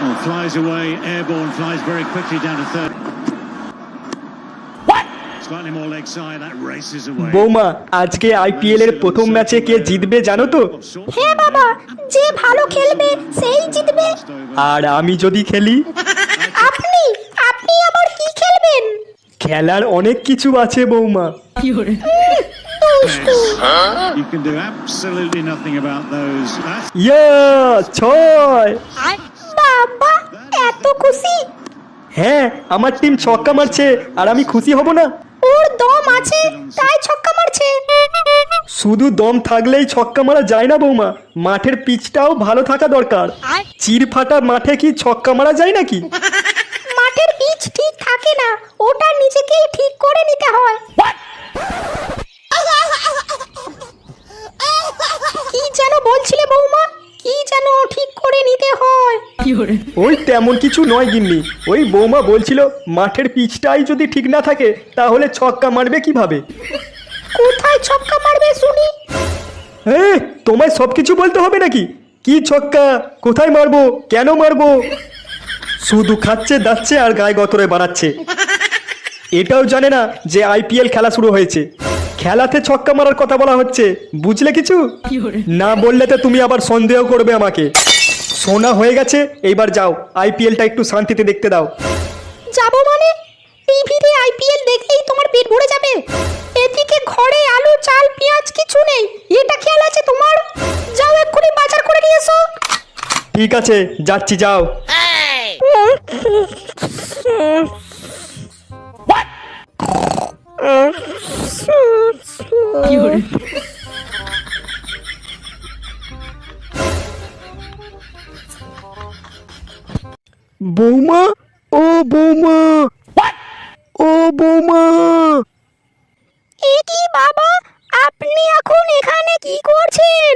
Oh, flies away, airborne, flies very quickly down to third. Slightly more leg side, that races away. বৌমা, আজকে IPL এর প্রথম ম্যাচে কে জিতবে জানো তো? হ্যাঁ বাবা, যে ভালো খেলবে সেই জিতবে। আর আমি যদি খেলি? আপনি আপনি আবার কি খেলবেন? খেলার অনেক কিছু আছে বৌমা। You can do absolutely nothing about those. ইয়া, ছয়। বাবা, এত খুশি? হ্যাঁ, আমার টিম ছক্কা মারছে আর আমি খুশি হব না? ওর দম আছে তাই ছক্কা মারছে। শুধু দম থাকলেই ছক্কা মারা যায় না বৌমা, মাঠের পিচটাও ভালো থাকা দরকার। চিরফাটা মাঠে কি ছক্কা মারা যায় নাকি? মাঠের পিচ ঠিক থাকে না, ওটা নিজেকেই ঠিক করে নিতে হয়। কি যেন বলছিলে বৌমা? কি যেন ঠিক করে নিতে হয়? ওই তেমন কিছু নয় গিন্নি, ওই বৌমা বলছিল মাঠের পিচটাই যদি ঠিক না থাকে তাহলে ছক্কা মারবে কিভাবে। কোথায় ছক্কা মারবে শুনি? হ্যাঁ, তোমায় সবকিছু বলতে হবে নাকি? কি ছক্কা, কোথায় মারবো, কেন মারবো? শুধু খাচ্ছে দাচ্ছে আর গায়ে গতরে বাড়াচ্ছে। এটাও জানে না যে আইপিএল খেলা শুরু হয়েছে, খেলাতে ছক্কা মারার কথা বলা হচ্ছে, বুঝলে কিছু? না বললে তো তুমি আবার সন্দেহ করবে আমাকে। শোনা হয়ে গেছে, এইবার যাও, আইপিএলটা একটু শান্তিতে দেখতে দাও। যাবো মানে? টিভিতে আইপিএল দেখলেই তোমার পেট ভরে যাবে? এদিকে ঘরে আলু চাল পেঁয়াজ কিছু নেই, এটা খেয়াল আছে তোমার? যাও এক্ষুনি বাজার করে নিয়ে এসো। ঠিক আছে, যাচ্ছি, যাও। বৌমা, ও বৌমা, ও বৌমা। এ কি বাবা, আপনি এখন এখানে কি করছেন?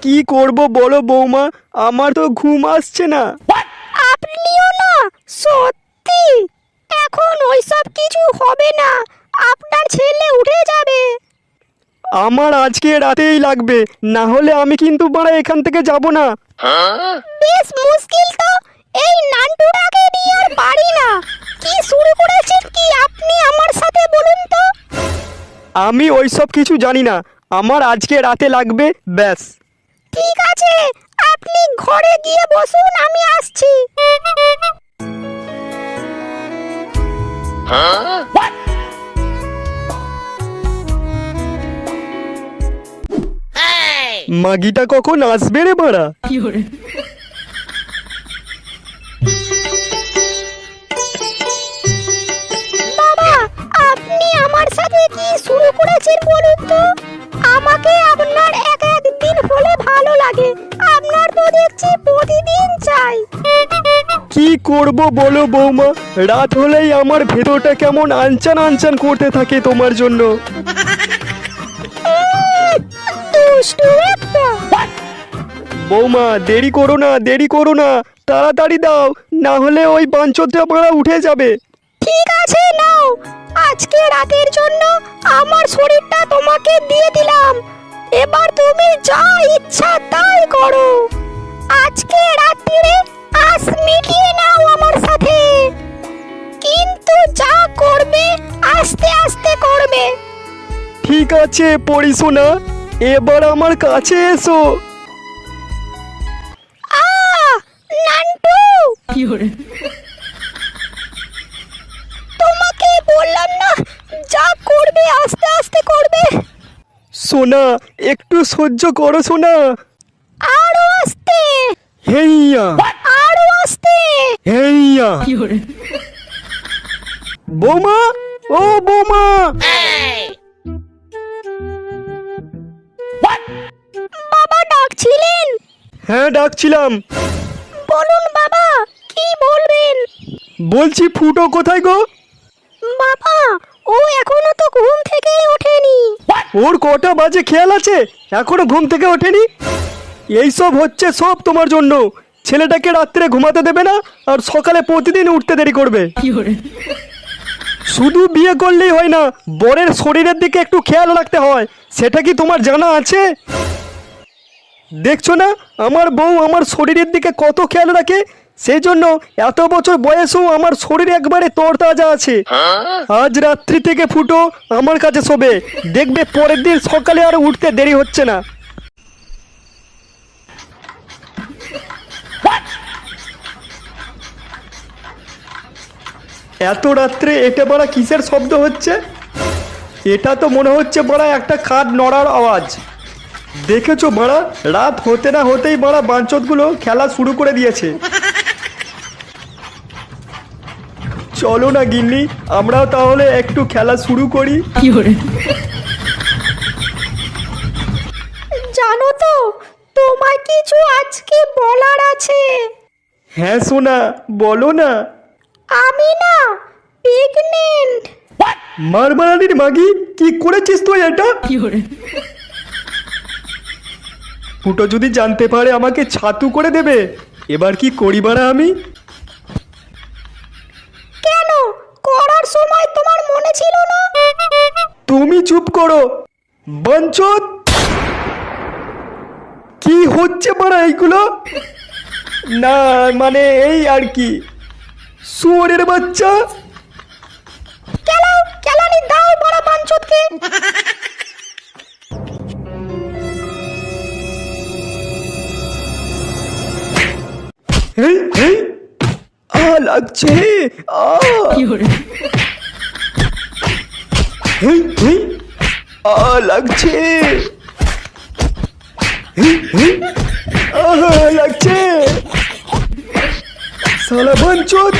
কি করব বলো বৌমা, আমার তো ঘুম আসছে না। আপনিও না? সত্যি? এখন ওইসব কিছু হবে না, আপনার ছেলে উঠে যাবে। আমার আজকে রাতেই লাগবে, না হলে আমি কিন্তু বাড়া এখান থেকে যাব না। বেশ মুশকিল তো, এই নান্টুটাকে নিয়ে আর পারি না। কি শুরু করেছেন কি আপনি আমার সাথে বলুন তো? আমি ওইসব কিছু জানি না, আমার আজকে রাতে লাগবে, ব্যাস। ঠিক আছে, আপনি ঘরে গিয়ে বসুন, আমি আসছি। মাগিটা কখন আসবে রে বাড়া? বাবা, আপনি আমার সাথে কি শুরু করেছেন বলুন তো? আমাকে আপনার এক একদিন হলে ভালো লাগে, আপনার তো দেখছি প্রতিদিন চাই। কি করব বলো বৌমা, রাত হলেই আমার ভেতরটা কেমন আনচান আনচান করতে থাকে তোমার জন্য। দুষ্টু একটা। বৌমা, দেরি করো না, দেরি করো না, তাড়াতাড়ি দাও, না হলে ওই বাঞ্চোদটা মারা উঠে যাবে। ঠিক আছে, নাও, আজকে রাতের জন্য আমার শরীরটা তোমাকে দিয়ে দিলাম, এবার তুমি যা ইচ্ছা তাই করো। আজকে রাত্রিরে আস মিটিয়ে নাও আমার সাথে, কিন্তু যা করবে আস্তে আস্তে করবে। ঠিক আছে পড়ি শোনা, এবার আমার কাছে এসো। নান্টু, তোমাকে বললাম না যা করবে আস্তে আস্তে করবে। সোনা, একটু সহ্য করো সোনা। আরো আস্তে, হেইয়া, আরো আস্তে। হেইয়া। বৌমা, ও বৌমা। বাবা ডাকছিলেন? হ্যাঁ, ডাকছিলাম। বলুন বাবা, কি বলবেন? বলছি ফুটো কোথায় গো? বাবা, ও এখনো তো ঘুম থেকেই ওঠেনি। ওর কটা বাজে খেয়াল আছে? এখনো ঘুম থেকে ওঠেনি? এইসব হচ্ছে সব তোমার জন্য। ছেলেটাকে রাত্রে ঘুমাতে দেবে না আর সকালে প্রতিদিন উঠতে দেরি করবে। শুধু বিয়ে করলেই হয় না, বরের শরীরের দিকে একটু খেয়াল রাখতে হয়, সেটা কি তোমার জানা আছে? দেখছো না আমার বউ আমার শরীরের দিকে কত খেয়াল রাখে, সেই জন্য এত বছর বয়সেও আমার শরীর একবারে তরতাজা আছে। আজ রাত্রি থেকে ফুটো আমার কাছে শোবে, দেখবে পরের দিন সকালে আর উঠতে দেরি হচ্ছে না। এত রাত্রে এটা বড়া কিসের শব্দ হচ্ছে? এটা তো মনে হচ্ছে বড়া একটা খাট নড়ার আওয়াজ। দেখেছো বড়া, রাত হতে না হতেই বড়া বাঞ্চতগুলো খেলা শুরু করে দিয়েছে। চলো না গিন্নি, আমরাও তাহলে একটু খেলা শুরু করি। জানো তো, তোমায় কিছু আজকে বলার আছে। হ্যাঁ সোনা, বলো না। আমি না প্রেগনেন্ট। মারমারানির মাগি, কি করেছিস তুই এটা? ফুটো যদি জানতে পারে আমাকে ছাতু করে দেবে। এবার কি করি বাড়া আমি? কেন, করার সময় তোমার মনে ছিল না? তুমি চুপ করো বাঞ্চত। কি হচ্ছে বাড়া এইগুলো? না মানে এই আর কি, শুয়োরের বাচ্চা। কেলানি দাও বড় বাঞ্চতকে। হেই হেই, লাগছে। হেই হেই, লাগছে। হেই হেই, লাগছে। সালা বাঞ্চত।